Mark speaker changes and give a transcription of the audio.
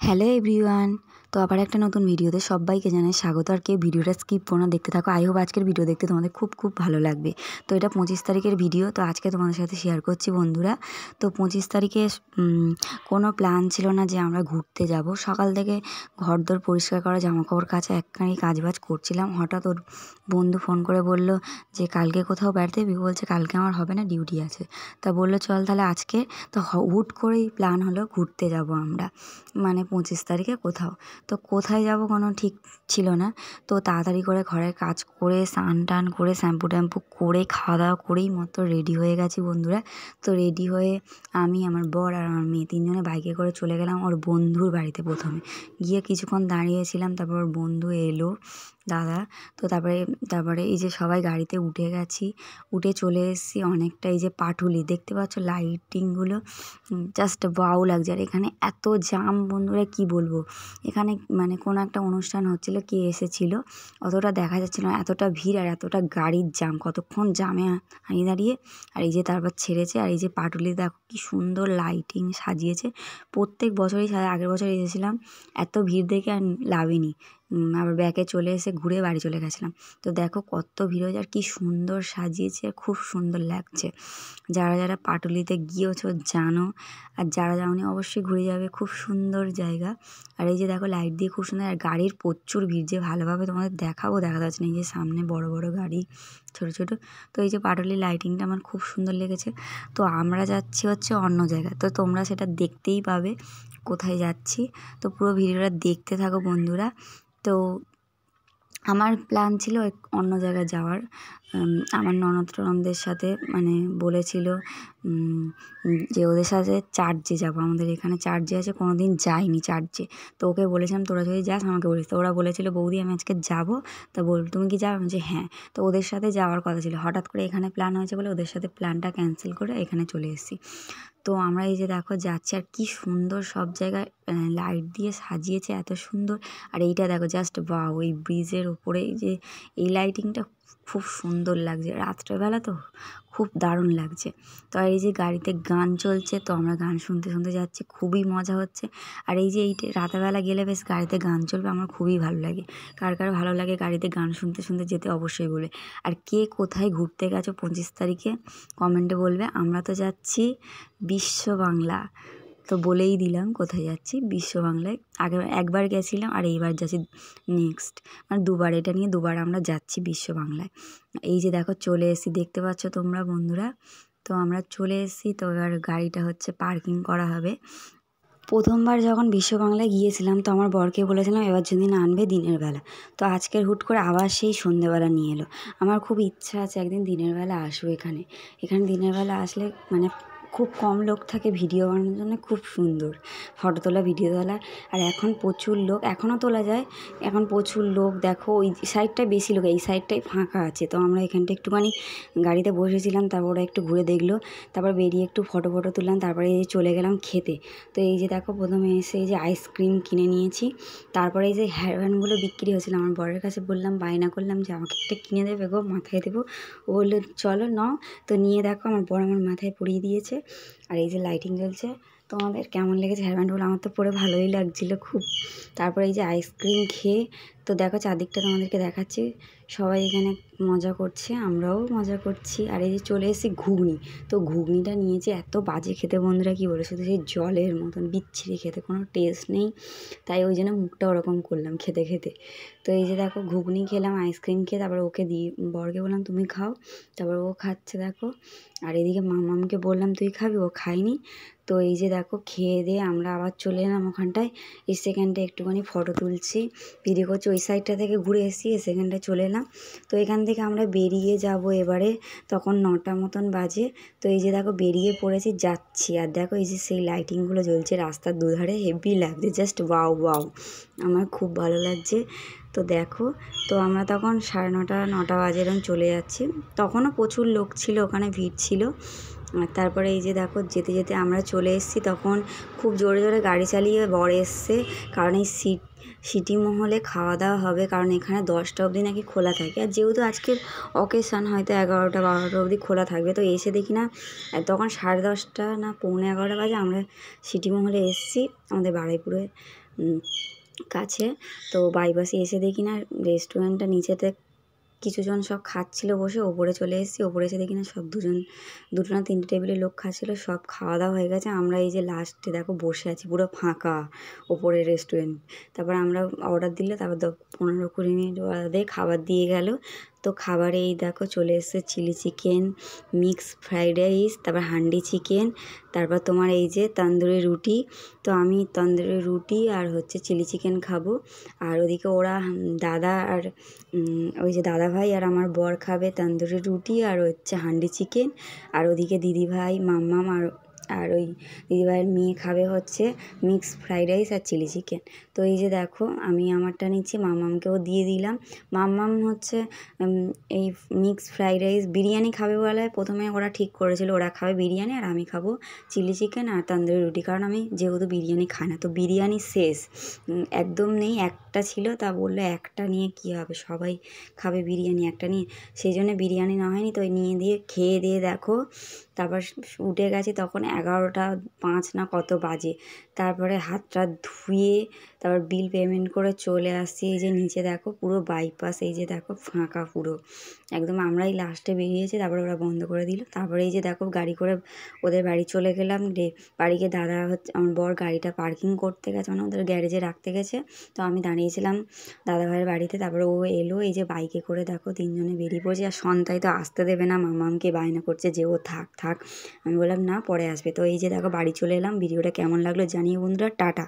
Speaker 1: Hello everyone. তো আবার একটা নতুন ভিডিওতে সবাইকে জানাই স্বাগত। আর কেউ ভিডিওটা স্কিপ করো না, দেখতে থাকো। আই হোপ আজকের ভিডিও দেখতে তোমাদের খুব ভালো লাগবে। তো এটা 25 তারিখের ভিডিও। তো আজকে তোমাদের সাথে শেয়ার করছি বন্ধুরা। তো 25 তারিখে কোনো প্ল্যান ছিল না যে আমরা ঘুরতে যাব। সকাল থেকে ঘরদোর পরিষ্কার করা, জামাকাপড় কাচা, একখানি কাজবাজ করছিলাম। হঠাৎ ওর বন্ধু ফোন করে বলল যে কালকে কোথাও বেড়াতে যাবি? বলছে কালকে আমার হবে না, ডিউটি আছে। তা বললো চল তাহলে আজকে। তো হুট করেই প্ল্যান হলো ঘুরতে যাব আমরা, মানে 25 তারিখে কোথাও। তো কোথায় যাব কোনো ঠিক ছিল না। তো তাড়াতাড়ি করে ঘরের কাজ করে স্নান টান করে শ্যাম্পু ট্যাম্পু করে খাওয়া দাওয়া করেই মতো রেডি হয়ে গেছি বন্ধুরা। তো রেডি হয়ে আমি, আমার বর আর আমার মেয়ে তিনজনে বাইকে করে চলে গেলাম ওর বন্ধুর বাড়িতে। প্রথমে গিয়ে কিছুক্ষণ দাঁড়িয়েছিলাম, তারপর ওর বন্ধু এলো, দাদা। তো তারপরে এই যে সবাই গাড়িতে উঠে গেছি, উঠে চলে এসেছি অনেকটা। এই যে পাটুলি দেখতে পাচ্ছ, লাইটিংগুলো জাস্ট ওয়াও লাগছে। আর এখানে এত জাম বন্ধুরা, কি বলবো। এখানে মানে কোনো একটা অনুষ্ঠান হচ্ছিল, কে এসেছিল অতটা দেখা যাচ্ছিল না, এতটা ভিড় আর এতটা গাড়ির জাম। কতক্ষণ জামে দাঁড়িয়ে। আর এই যে তারপর ছেড়েছে। আর এই যে পাটুলি দেখো কি সুন্দর লাইটিং সাজিয়েছে। প্রত্যেক বছরই আগের বছর এসেছিলাম, এত ভিড় দেখে আর লাভই আবার ব্যাকে চলে এসে ঘুরে বাড়ি চলে গেছিলাম। তো দেখো কত ভিড় হয়েছে আর কি সুন্দর সাজিয়েছে, খুব সুন্দর লাগছে। যারা পাটুলিতে গিয়েছো জানো, আর যারা যাওনি অবশ্যই ঘুরে যাবে, খুব সুন্দর জায়গা। আর এই যে দেখো লাইট দিয়ে খুব সুন্দর। আর গাড়ির প্রচুর ভিড়, যে ভালোভাবে তোমাদের দেখাবো দেখা যাচ্ছে না। এই যে সামনে বড় বড় গাড়ি, ছোট ছোট। তো এই যে পাটুলির লাইটিংটা আমার খুব সুন্দর লেগেছে। তো আমরা যাচ্ছি হচ্ছে অন্য জায়গায়, তো তোমরা সেটা দেখতেই পাবে কোথায় যাচ্ছি। তো পুরো ভিডিওটা দেখতে থাকো বন্ধুরা। তো আমার প্ল্যান ছিল অন্য জায়গায় যাওয়ার। আমার ননদের সাথে মানে বলেছিল যে ওদের সাথে চার্চে যাবো। আমাদের এখানে চার্চে আছে, কোনো দিন যাইনি চার্চে। তো ওকে বলেছিলাম তোরা যদি যাস আমাকে বলিস। তো ওরা বলেছিল বৌদি আমি আজকে যাবো, তা তুমি কি যাবে? যে হ্যাঁ। তো ওদের সাথে যাওয়ার কথা ছিল, হঠাৎ করে এখানে প্ল্যান হয়েছে বলে ওদের সাথে প্ল্যানটা ক্যান্সেল করে এখানে চলে এসেছি। তো আমরা এই যে দেখো যাচ্ছি, আর কি সুন্দর সব জায়গায় লাইট দিয়ে সাজিয়েছে, এত সুন্দর। আর এইটা দেখো জাস্ট বাহ, ওই ব্রিজের ওপরে যে এই লাইটিংটা খুব সুন্দর লাগছে। রাত্রেবেলা তো খুব দারুণ লাগছে। তো আর এই যে গাড়িতে গান চলছে, তো আমরা গান শুনতে শুনতে যাচ্ছি, খুবই মজা হচ্ছে। আর এই যে রাতেরবেলা গেলে বেশ গাড়িতে গান চলবে, আমার খুবই ভালো লাগে। কার ভালো লাগে গাড়িতে গান শুনতে শুনতে যেতে অবশ্যই বলে। আর কে কোথায় ঘুরতে গেছো 25 তারিখে কমেন্টে বলবে। আমরা তো যাচ্ছি বিশ্ব বাংলা, তো বলেই দিলাম কোথায় যাচ্ছি, বিশ্ব বাংলায়। একবার গেছিলাম আর এইবার যাচ্ছি নেক্সট, মানে দুবার, এটা নিয়ে দুবার আমরা যাচ্ছি বিশ্ব বাংলায়। এই যে দেখো চলে এসেছি, দেখতে পাচ্ছ তোমরা বন্ধুরা। তো আমরা চলে এসেছি। তো এবার গাড়িটা হচ্ছে পার্কিং করা হবে। প্রথমবার যখন বিশ্ব বাংলায় গিয়েছিলাম, তো আমার বরকে বলেছিলাম এবার যদি না আনবে দিনের বেলা। তো আজকের হুট করে আবার সেই সন্ধ্যেবেলা নিয়ে এলো। আমার খুব ইচ্ছা আছে একদিন দিনের বেলা আসবো এখানে দিনের বেলা আসলে মানে খুব কম লোক থাকে, ভিডিও বানানোর জন্য খুব সুন্দর ফটো তোলা, ভিডিও তোলা। আর এখন প্রচুর লোক, এখনও তোলা যায়, এখন প্রচুর লোক। দেখো ওই সাইডটায় বেশি লোক, এই সাইডটাই ফাঁকা আছে। তো আমরা এখানটা একটুখানি গাড়িতে বসেছিলাম, তারপর ওরা একটু ঘুরে দেখলো, তারপর বেরিয়ে একটু ফটো তুললাম, তারপরে এই যে চলে গেলাম খেতে। তো এই যে দেখো প্রথমে এসে এই যে আইসক্রিম কিনে নিয়েছি। তারপরে এই যে হেয়ার ব্যান্ডগুলো বিক্রি হয়েছিল, আমার বরের কাছে বললাম, বায়না করলাম যে আমাকে একটা কিনে দেবে গো, মাথায় দেবো। ও বললো চলো নাও। তো নিয়ে দেখো আমার বর আমার মাথায় পরিয়ে দিয়েছে। আর এই যে লাইটিং জ্বলছে। তোমাদের কেমন লেগেছে হেয়ার ব্যান্ডগুলো? আমার তো পরে ভালোই লাগছিলো খুব। তারপরে এই যে আইসক্রিম খেয়ে, তো দেখো চারদিকটা তোমাদেরকে দেখাচ্ছি, সবাই এখানে মজা করছে, আমরাও মজা করছি। আর এই যে চলে এসেছি ঘুগনি। তো ঘুগনিটা নিয়েছি, এত বাজে খেতে বন্ধুরা, কি বলে, শুধু সেই জলের মতন বিচ্ছিরি খেতে, কোনো টেস্ট নেই। তাই ওই জন্য মুখটা ওরকম করলাম খেতে খেতে। তো এই যে দেখো ঘুগনি খেলাম, আইসক্রিম খেয়ে তারপর ওকে বরকে বললাম তুমি খাও, তারপর ও খাচ্ছে দেখো। আর এদিকে মামামকে বললাম তুই খাবি, ও খায়নি। তো এই যে দেখো খেয়ে দিয়ে আমরা আবার চলে এলাম ওখানটায়। এই সেকেন্ডে একটুখানি ফটো তুলছি, ভিডিও করছি। ওই সাইডটা থেকে ঘুরে এসেছি, এই সেকেন্ডে চলে এলাম। তো এখান থেকে আমরা বেরিয়ে যাব এবারে, তখন 9টা মতন বাজে। তো এই যে দেখো বেরিয়ে পড়েছি, যাচ্ছি। আর দেখো এই যে সেই লাইটিংগুলো জ্বলছে রাস্তার দুধারে, হেভি লাগছে, জাস্ট ওয়াও, আমার খুব ভালো লাগছে। তো দেখো, তো আমরা তখন 9:30 বাজে এরকম চলে যাচ্ছি। তখনও প্রচুর লোক ছিল, ওখানে ভিড় ছিল। আর তারপরে এই যে দেখো যেতে যেতে আমরা চলে এসেছি, তখন খুব জোরে জোরে গাড়ি চালিয়ে বর এসছে, কারণ এই সিটি মহলে খাওয়া দাওয়া হবে, কারণ এখানে 10টা অবধি নাকি খোলা থাকে। আর যেহেতু আজকের অকেশান হয়তো 11টা 12টা অবধি খোলা থাকবে। তো এসে দেখি না তখন 10:30 না 11:45 বাজে আমরা সিটি মহলে এসেছি, আমাদের বারুইপুরে কাছে। তো বাইপাসে এসে দেখি না রেস্টুরেন্টটা নিচেতে কিছুজন সব খাচ্ছিল বসে, ওপরে চলে এসেছি। ওপরে এসে দেখি না সব দুটো না 3টে টেবিলে লোক খাচ্ছিল, সব খাওয়া দাওয়া হয়ে গেছে। আমরা এই যে লাস্টে দেখো বসে আছি, পুরো ফাঁকা ওপরে রেস্টুরেন্ট। তারপর আমরা অর্ডার দিলে তারপর 15-20 মিনিট বাদে খাবার দিয়ে গেল। তো খাবারে এই দেখো চলে এসেছে chilli chicken, mix fried rice, তারপর হান্ডি চিকেন, তারপর তোমার এই যে তন্দুরি রুটি। তো আমি তন্দুরি রুটি আর হচ্ছে চিলি চিকেন খাবো। আর ওদিকে ওরা দাদা আর ওই যে দাদা ভাই আর আমার বর খাবে তন্দুরি রুটি আর হচ্ছে হান্ডি চিকেন। আর ওদিকে দিদিভাই মাম্মাম আর ওই দিদিভাইয়ের মেয়ে খাবে হচ্ছে মিক্স ফ্রাইড রাইস আর চিলি চিকেন। তো এই যে দেখো আমি আমারটা নিচ্ছি, মাম্মামকেও দিয়ে দিলাম। মাম্মাম হচ্ছে এই মিক্স ফ্রাইড রাইস বিরিয়ানি খাবে বলে প্রথমে ওরা ঠিক করেছিল, ওরা খাবে বিরিয়ানি আর আমি খাবো চিলি চিকেন আর তন্দুরি রুটি, কারণ আমি যেহেতু বিরিয়ানি খাই না। তো বিরিয়ানি শেষ, একদম নেই, একটা ছিল, তা বললো একটা নিয়ে কী হবে, সবাই খাবে বিরিয়ানি, একটা নিয়ে, সেই জন্য বিরিয়ানি নেওয়া হয়নি। তো নিয়ে দিয়ে খেয়ে দিয়ে দেখো তারপর উঠে গেছি, তখন 11:05 না কত বাজে। তারপরে হাতটা ধুয়ে তারপর বিল পেমেন্ট করে চলে আসছি। এই যে নিচে দেখো পুরো বাইপাস, এই যে দেখো ফাঁকা পুরো একদম, আমরাই লাস্টে বেরিয়েছি, তারপরে ওরা বন্ধ করে দিল। তারপরে এই যে দেখো গাড়ি করে ওদের বাড়ি চলে গেলাম। বাড়িকে দাদা হচ্ছে আমার বর গাড়িটা পার্কিং করতে গেছে, মানে ওদের গ্যারেজে রাখতে গেছে। তো আমি দাঁড়িয়েছিলাম দাদা ভাইয়ের বাড়িতে, তারপরে ও এলো, এই যে বাইকে করে দেখো 3জনে বেরিয়ে পড়েছি। আর সন্তায় তো আসতে দেবে না, মামামকে বায়না করছে যে ও থাক থাক, আমি বললাম না পরে আসবে। তো এই যে দেখো বাড়ি চলে এলাম। ভিডিওটা কেমন লাগলো জানিয়ে বন্ধুরা, টাটা।